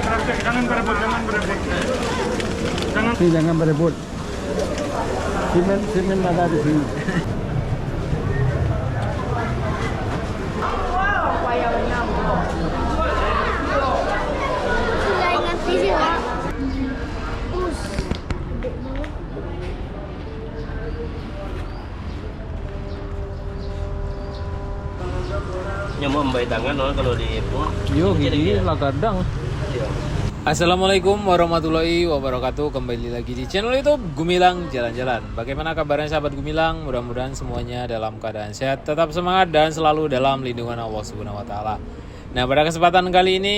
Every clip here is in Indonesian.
praktek. Jangan berebut, jangan berebut. Jangan. Ini jangan berebut. Simen ada di sini. Nggak ngerti sih, Pak. Nyamu membaik tangan no, kalau di Yo, gini lah kadang. Assalamualaikum warahmatullahi wabarakatuh. Kembali lagi di channel YouTube Gumilang Jalan-Jalan. Bagaimana kabarnya sahabat Gumilang? Mudah-mudahan semuanya dalam keadaan sehat, tetap semangat dan selalu dalam lindungan Allah Subhanahu wa taala. Nah, pada kesempatan kali ini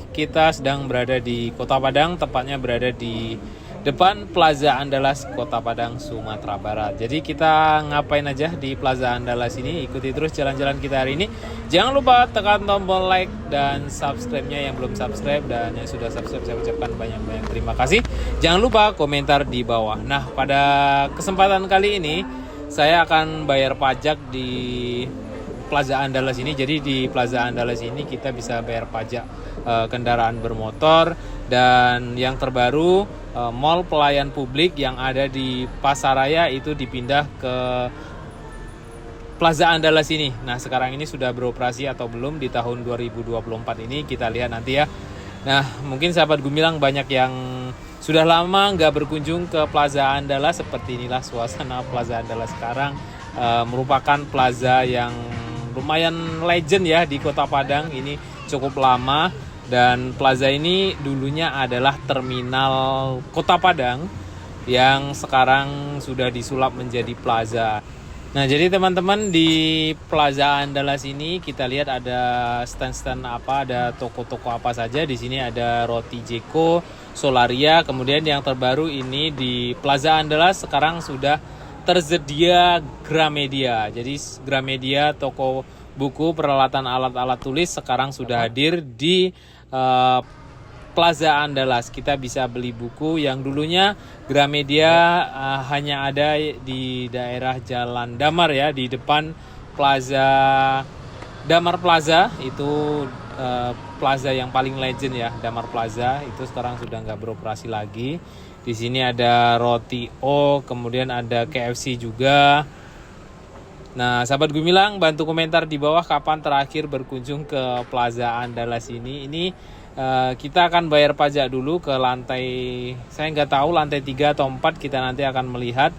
kita sedang berada di Kota Padang, tepatnya berada di depan Plaza Andalas Kota Padang, Sumatera Barat. Jadi kita ngapain aja di Plaza Andalas ini? Ikuti terus jalan-jalan kita hari ini. Jangan lupa tekan tombol like dan subscribe-nya yang belum subscribe, dan yang sudah subscribe saya ucapkan banyak-banyak terima kasih. Jangan lupa komentar di bawah. Nah, pada kesempatan kali ini saya akan bayar pajak di Plaza Andalas ini. Jadi di Plaza Andalas ini kita bisa bayar pajak kendaraan bermotor, dan yang terbaru mall pelayan publik yang ada di Pasaraya itu dipindah ke Plaza Andalas ini. Nah, sekarang ini sudah beroperasi atau belum di tahun 2024 ini, kita lihat nanti ya. Nah, mungkin sahabat Gumilang banyak yang sudah lama nggak berkunjung ke Plaza Andalas. Seperti inilah suasana Plaza Andalas sekarang. Merupakan plaza yang lumayan legend ya di Kota Padang, ini cukup lama. Dan plaza ini dulunya adalah terminal Kota Padang yang sekarang sudah disulap menjadi plaza. Nah, jadi teman-teman di Plaza Andalas ini kita lihat ada stand-stand apa, ada toko-toko apa saja. Di sini ada Roti Jeko, Solaria, kemudian yang terbaru ini di Plaza Andalas sekarang sudah tersedia Gramedia. Jadi Gramedia, toko buku, peralatan alat-alat tulis sekarang sudah hadir di Plaza Andalas. Kita bisa beli buku yang dulunya Gramedia hanya ada di daerah Jalan Damar ya, di depan Plaza Damar Plaza. Itu plaza yang paling legend ya, Damar Plaza. Itu sekarang sudah nggak beroperasi lagi. Di sini ada Roti O, kemudian ada KFC juga. Nah, sahabat Gumilang, bantu komentar di bawah kapan terakhir berkunjung ke Plaza Andalas ini. Ini kita akan bayar pajak dulu ke lantai, saya nggak tahu lantai 3 atau 4. Kita nanti akan melihat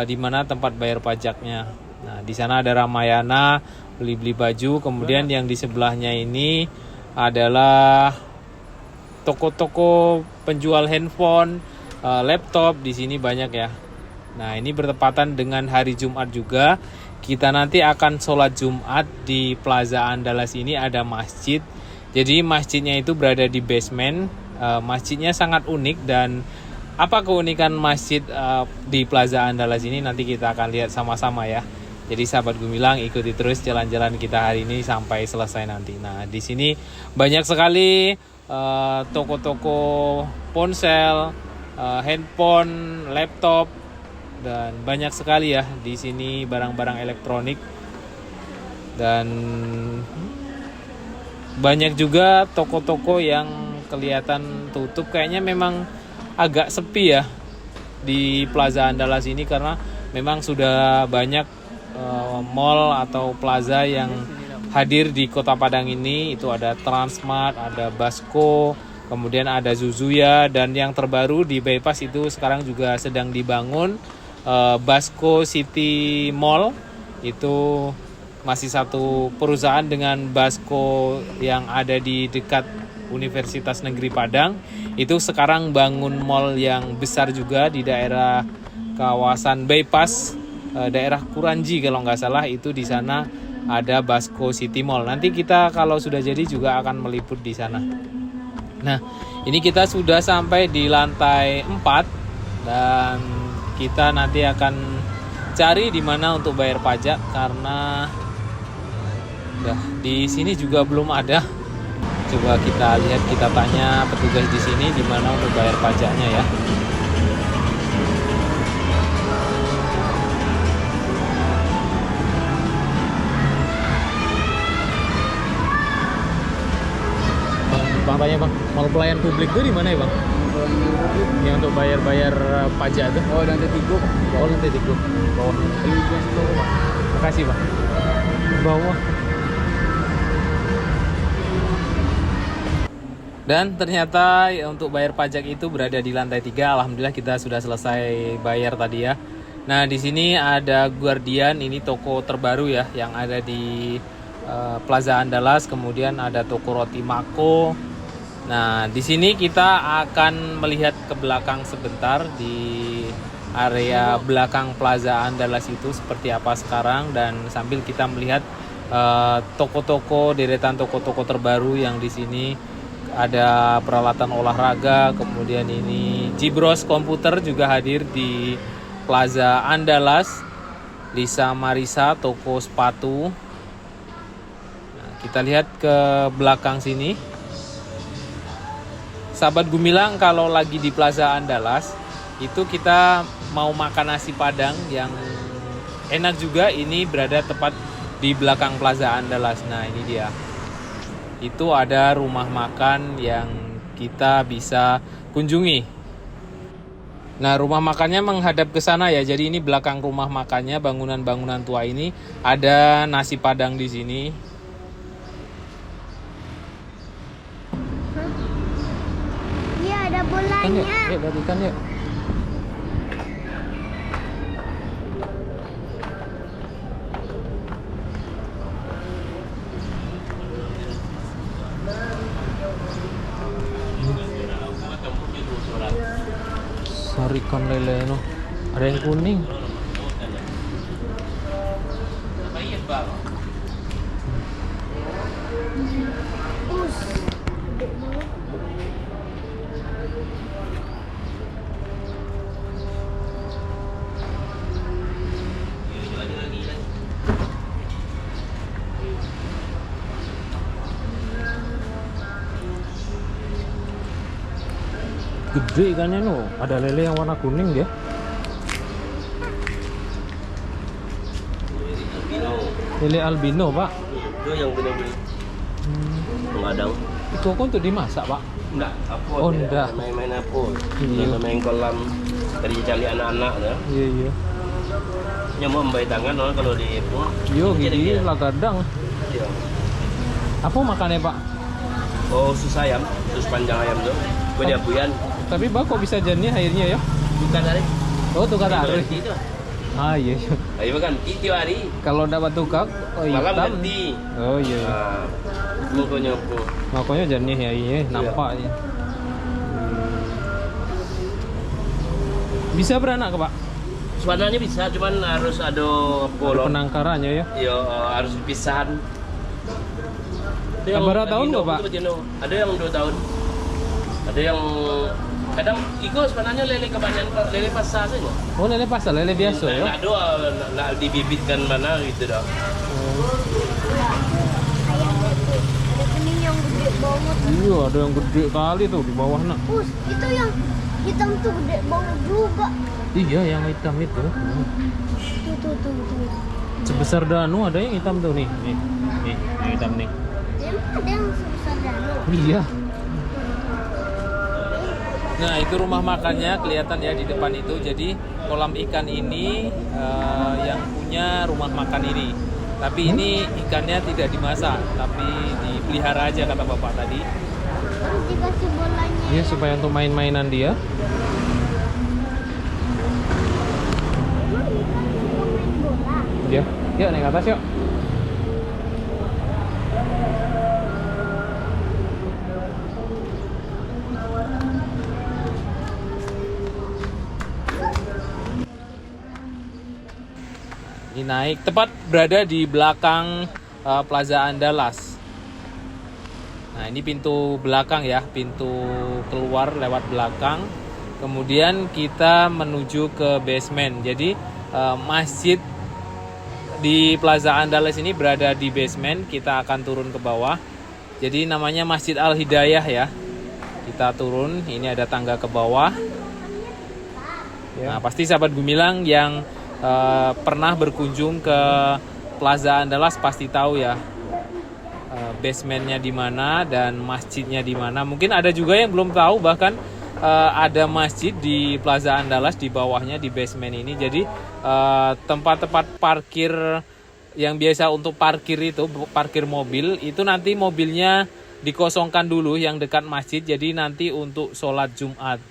di mana tempat bayar pajaknya. Nah, di sana ada Ramayana, beli-beli baju. Kemudian yang di sebelahnya ini adalah toko-toko penjual handphone, laptop. Di sini banyak ya. Nah, ini bertepatan dengan hari Jumat juga. Kita nanti akan sholat Jumat di Plaza Andalas ini. Ada masjid. Jadi masjidnya itu berada di basement. Masjidnya sangat unik. Dan apa keunikan masjid di Plaza Andalas ini nanti kita akan lihat sama-sama ya. Jadi sahabat Gumilang, ikuti terus jalan-jalan kita hari ini sampai selesai nanti. Nah, di sini banyak sekali toko-toko ponsel, handphone, laptop, dan banyak sekali ya di sini barang-barang elektronik. Dan banyak juga toko-toko yang kelihatan tutup. Kayaknya memang agak sepi ya di Plaza Andalas ini, karena memang sudah banyak mall atau plaza yang hadir di Kota Padang ini. Itu ada Transmart, ada Basco, kemudian ada Zuzuya, dan yang terbaru di Bypass itu sekarang juga sedang dibangun Basco City Mall. Itu masih satu perusahaan dengan Basco yang ada di dekat Universitas Negeri Padang. Itu sekarang bangun mall yang besar juga di daerah kawasan Bypass, daerah Kuranji kalau nggak salah. Itu di sana ada Basco City Mall. Nanti kita kalau sudah jadi juga akan meliput di sana. Nah, ini kita sudah sampai di lantai 4 dan kita nanti akan cari di mana untuk bayar pajak, karena di sini juga belum ada. Coba kita lihat, kita tanya petugas di sini di mana untuk bayar pajaknya ya. Bang tanya bang, mall pelayan publik itu di mana ya bang? Yang untuk bayar pajak tuh? Oh, dan Tigo. Oh, lantai 3 bawah. Makasih bang. Bawah. Dan ternyata untuk bayar pajak itu berada di lantai 3. Alhamdulillah kita sudah selesai bayar tadi ya. Nah di sini ada Guardian, ini toko terbaru ya yang ada di Plaza Andalas. Kemudian ada toko roti Mako. Nah di sini kita akan melihat ke belakang sebentar di area belakang Plaza Andalas itu seperti apa sekarang, dan sambil kita melihat toko-toko, deretan toko-toko terbaru yang di sini. Ada peralatan olahraga, kemudian ini Jibros komputer juga hadir di Plaza Andalas. Lisa Marisa toko sepatu. Nah, kita lihat ke belakang sini. Sahabat Gumilang, kalau lagi di Plaza Andalas itu kita mau makan nasi Padang yang enak juga, ini berada tepat di belakang Plaza Andalas. Nah ini dia. Itu ada rumah makan yang kita bisa kunjungi. Nah, rumah makannya menghadap ke sana ya. Jadi ini belakang rumah makannya, bangunan-bangunan tua ini ada nasi Padang di sini. Iya, ada bolanya. Lihat ikan yuk. Sarikan lele no. Ada yang kuning. Gede banget. Gede ikannya no. Ada lele yang warna kuning dia. Lele albino pak. Itu yang benar-benar mengadang. Itu kok untuk dimasak pak? Enggak, apa? Oh, enggak. Main-main apa? Iya. Main kolam dari cari anak-anak ya. Iya iya. Nyamuk membaik tangan orang kalau di itu. Yo gini lah kadang. Iya. Apa makannya pak? Oh, sus ayam, sus panjang ayam tuh. Gue diabuyan. Tapi pak kok bisa jernih airnya ya? Bukan hari. Oh tukar hari. Itu. Ah iya. Ayo kan, itu hari. Kalau dapat tukar, oh Malam hitam. ganti. Oh iya. Nah, makanya apa? Makanya jernih ya iya, nampaknya. Bisa beranak ke pak? Sebenarnya bisa, cuman harus ada kolom. Penangkarannya ya? Iya, harus dipisahan. Berapa tahun nggak, Pak? Ada yang 2 tahun. Ada yang kadang itu sebenarnya lele kebanyakan lele pasar saja. Oh lele pasar, lele biasa ya? Nggak ada, nggak dibibitkan mana gitu dah. Ada kuning yang gede banget. Iya, ada yang gede kali tuh di bawah nak. Itu yang hitam tuh gede banget juga. Iya, yang hitam itu. Tuh. Sebesar danu ada yang hitam tuh nih. Nih, yang hitam nih. Emang ada yang sebesar danau? Iya. Nah itu rumah makannya kelihatan ya di depan itu. Jadi kolam ikan ini yang punya rumah makan ini. Tapi ini ikannya tidak dimasak, tapi dipelihara aja kata bapak tadi. Terus dikasih bolanya. Iya supaya untuk main-mainan dia. Emang ikan suka main bola? Iya. Yuk naik ke atas yuk. Ini naik, tepat berada di belakang Plaza Andalas. Nah ini pintu belakang ya, pintu keluar lewat belakang. Kemudian kita menuju ke basement. Jadi masjid di Plaza Andalas ini berada di basement. Kita akan turun ke bawah. Jadi namanya Masjid Al Hidayah ya. Kita turun, ini ada tangga ke bawah. Nah pasti sahabat Gumilang yang pernah berkunjung ke Plaza Andalas pasti tahu ya basementnya di mana dan masjidnya di mana. Mungkin ada juga yang belum tahu, bahkan ada masjid di Plaza Andalas di bawahnya di basement ini. Jadi tempat-tempat parkir yang biasa untuk parkir itu, parkir mobil, itu nanti mobilnya dikosongkan dulu yang dekat masjid. Jadi nanti untuk sholat Jumat.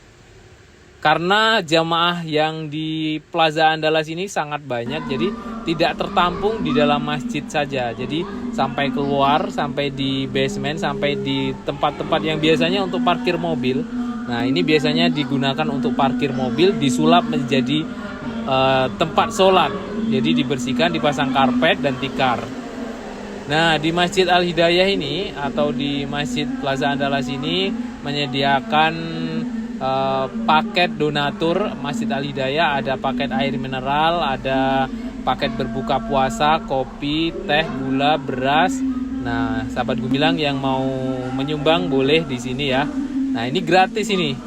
Karena jamaah yang di Plaza Andalas ini sangat banyak, jadi tidak tertampung di dalam masjid saja. Jadi sampai keluar, sampai di basement, sampai di tempat-tempat yang biasanya untuk parkir mobil. Nah, ini biasanya digunakan untuk parkir mobil, disulap menjadi tempat sholat. Jadi dibersihkan, dipasang karpet dan tikar. Nah, di Masjid Al-Hidayah ini atau di Masjid Plaza Andalas ini menyediakan paket donatur Masjid Al-Hidayah. Ada paket air mineral, ada paket berbuka puasa, kopi, teh, gula, beras. Nah, sahabat Gumilang yang mau menyumbang boleh di sini ya. Nah, ini gratis ini.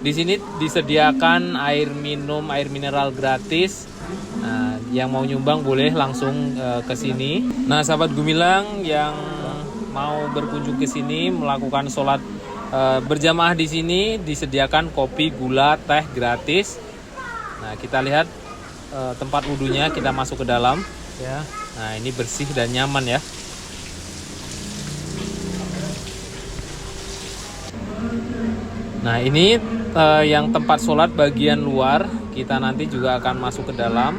Di sini disediakan air minum, air mineral gratis. Nah, yang mau nyumbang boleh langsung ke sini. Nah, sahabat Gumilang yang mau berkunjung ke sini melakukan sholat berjamaah di sini, disediakan kopi, gula, teh gratis. Nah, kita lihat tempat wudhunya, kita masuk ke dalam ya. Nah, ini bersih dan nyaman ya. Nah, ini yang tempat sholat bagian luar. Kita nanti juga akan masuk ke dalam.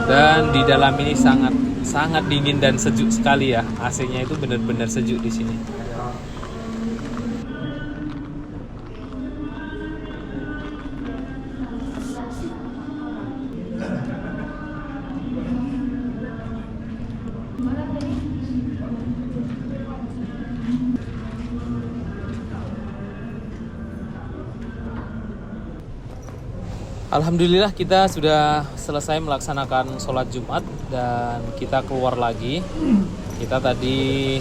Dan di dalam ini sangat dingin dan sejuk sekali ya. AC-nya itu benar-benar sejuk di sini. Alhamdulillah kita sudah selesai melaksanakan sholat Jumat dan kita keluar lagi. Kita tadi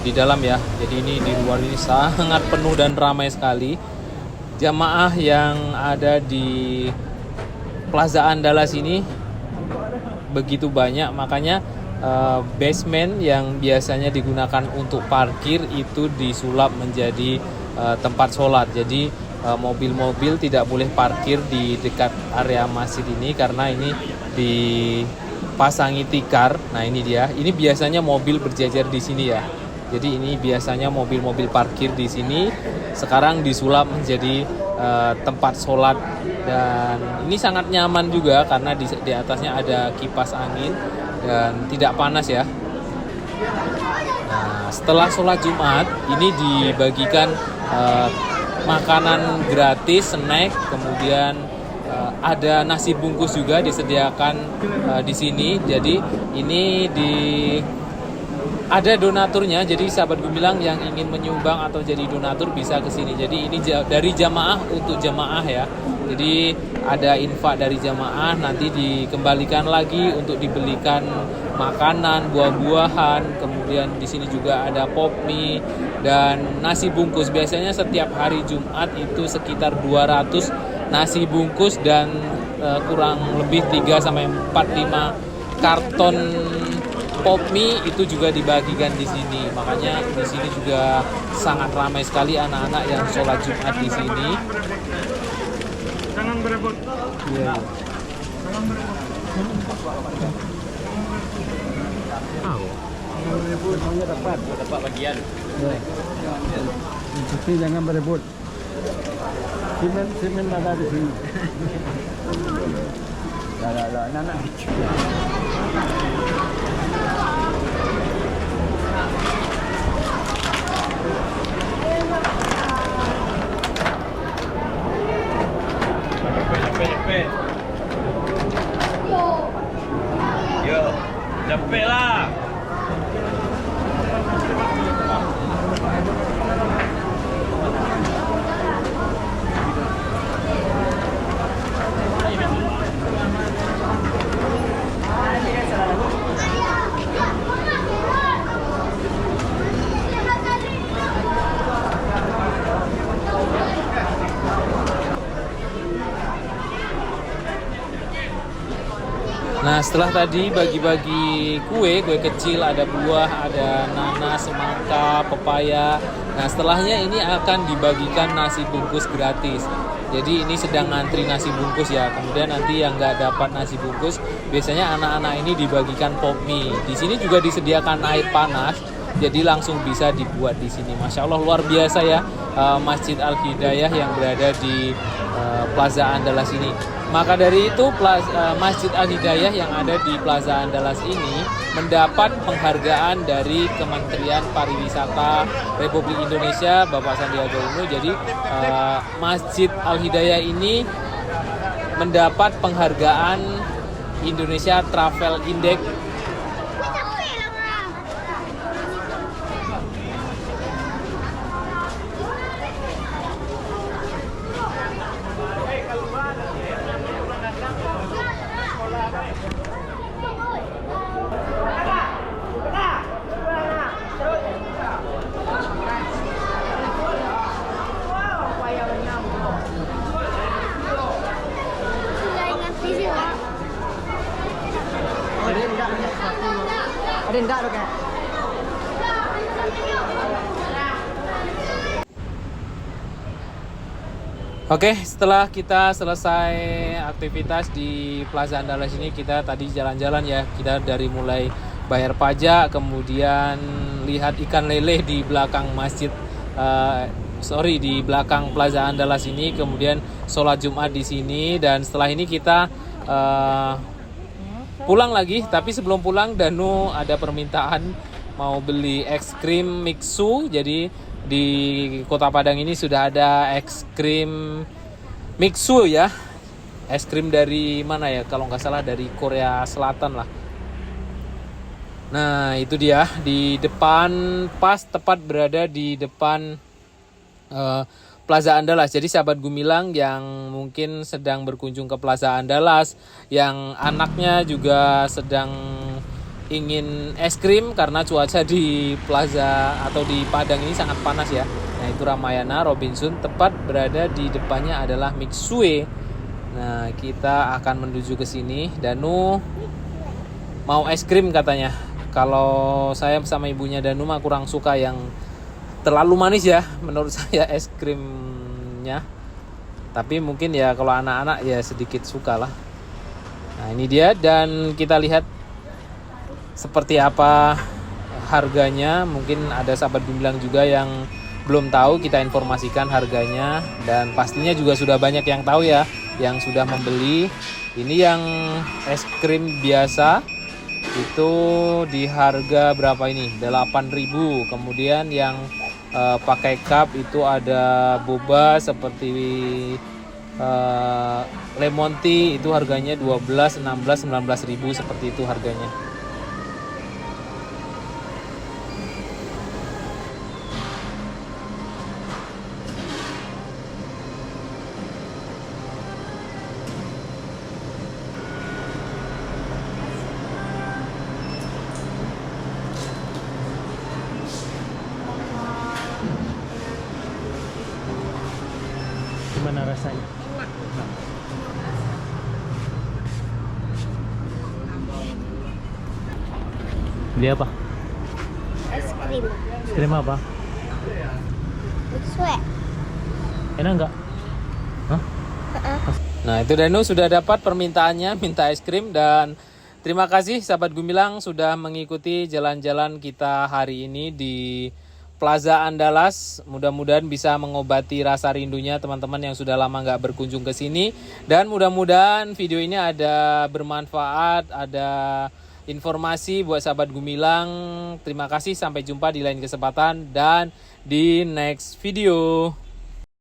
di dalam ya, jadi ini di luar ini sangat penuh dan ramai sekali. Jamaah yang ada di Plaza Andalas ini begitu banyak, makanya basement yang biasanya digunakan untuk parkir itu disulap menjadi tempat sholat. Jadi mobil-mobil tidak boleh parkir di dekat area masjid ini karena ini dipasangi tikar. Nah, ini dia. Ini biasanya mobil berjajar di sini ya. Jadi ini biasanya mobil-mobil parkir di sini. Sekarang disulap menjadi tempat sholat dan ini sangat nyaman juga karena di atasnya ada kipas angin dan tidak panas ya. Nah, setelah sholat Jumat ini dibagikan makanan gratis, snack, kemudian ada nasi bungkus juga disediakan di sini. Jadi ini ada donaturnya. Jadi sahabat Gumilang yang ingin menyumbang atau jadi donatur bisa ke sini. Jadi ini dari jamaah untuk jamaah ya. Jadi ada infak dari jamaah, nanti dikembalikan lagi untuk dibelikan makanan, buah-buahan. Kemudian di sini juga ada pop mie dan nasi bungkus. Biasanya setiap hari Jumat itu sekitar 200 nasi bungkus dan kurang lebih 3-5 karton pop mie itu juga dibagikan di sini. Makanya di sini juga sangat ramai sekali anak-anak yang sholat Jumat di sini. Jangan berebut. Iya. Jangan berebut. Jangan berebut, maunya dapat. Dapat bagian. Tapi jangan berebut. Simen ada di sini. Lah, anak. Cepet. Yo, cepet lah. setelah tadi bagi-bagi kue kecil, ada buah, ada nanas, semangka, pepaya. Nah, setelahnya ini akan dibagikan nasi bungkus gratis. Jadi ini sedang ngantri nasi bungkus ya. Kemudian nanti yang nggak dapat nasi bungkus, biasanya anak-anak ini dibagikan pop mie. Di sini juga disediakan air panas, jadi langsung bisa dibuat di sini. Masya Allah, luar biasa ya Masjid Al-Hidayah yang berada di Plaza Andalas ini. Maka dari itu Masjid Al-Hidayah yang ada di Plaza Andalas ini mendapat penghargaan dari Kementerian Pariwisata Republik Indonesia, Bapak Sandiaga Uno. Jadi Masjid Al-Hidayah ini mendapat penghargaan Indonesia Travel Index. Ada enggak dok ya? Oke, setelah kita selesai aktivitas di Plaza Andalas ini, kita tadi jalan-jalan ya. Kita dari mulai bayar pajak, kemudian lihat ikan lele di belakang di belakang Plaza Andalas ini, kemudian sholat Jumat di sini, dan setelah ini kita pulang lagi. Tapi sebelum pulang, Danu ada permintaan mau beli es krim Mixu. Jadi di Kota Padang ini sudah ada es krim Mixu ya. Es krim dari mana ya? Kalau nggak salah dari Korea Selatan lah. Nah, itu dia di depan, pas tepat berada di depan Plaza Andalas. Jadi sahabat Gumilang yang mungkin sedang berkunjung ke Plaza Andalas, yang anaknya juga sedang ingin es krim karena cuaca di Plaza atau di Padang ini sangat panas ya. Nah, itu Ramayana Robinson, tepat berada di depannya adalah Mixue. Nah, kita akan menuju ke sini. Danu mau es krim katanya. Kalau saya sama ibunya Danu mah kurang suka yang terlalu manis ya, menurut saya es krimnya. Tapi mungkin ya kalau anak-anak ya sedikit suka lah. Nah, ini dia, dan kita lihat seperti apa harganya. Mungkin ada sahabat Gumilang juga yang belum tahu, kita informasikan harganya. Dan pastinya juga sudah banyak yang tahu ya, yang sudah membeli. Ini yang es krim biasa itu di harga berapa ini? 8.000. Kemudian yang pakai cup itu ada boba seperti lemon tea, itu harganya 12, 16, 19.000, seperti itu harganya. Gimana rasanya? Beli apa? Es krim. Es krim apa? Mixue. Enak nggak? Hah? Nah, itu Danu sudah dapat permintaannya, minta es krim. Dan terima kasih sahabat Gumilang sudah mengikuti jalan-jalan kita hari ini di Plaza Andalas. Mudah-mudahan bisa mengobati rasa rindunya teman-teman yang sudah lama nggak berkunjung ke sini. Dan mudah-mudahan video ini ada bermanfaat, ada informasi buat sahabat Gumilang. Terima kasih, sampai jumpa di lain kesempatan dan di next video.